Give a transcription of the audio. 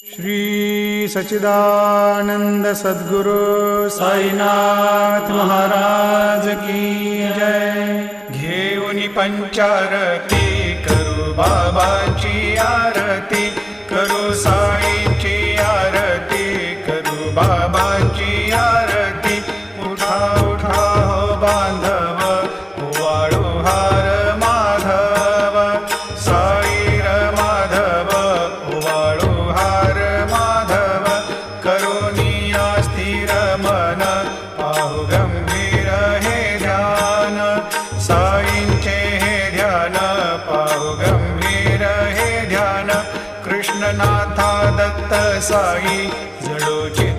श्री सच्चिदानंद सद्गुरु साईनाथ महाराज की जय। घेऊनी पंचारती करू बाबाची आरती, करू साईंची आरती, करू बाबाची आरती। उठा उठा हो बांधव, वाळू हार माधव, साईर माधव, वाळू हार माधव। करुणिया स्थिर मन, पाहु गंभीर हे ध्यान, साईंचे हे ध्यान, पाहु गंभीर हे ध्यान। कृष्णनाथा दत्त साई जडोची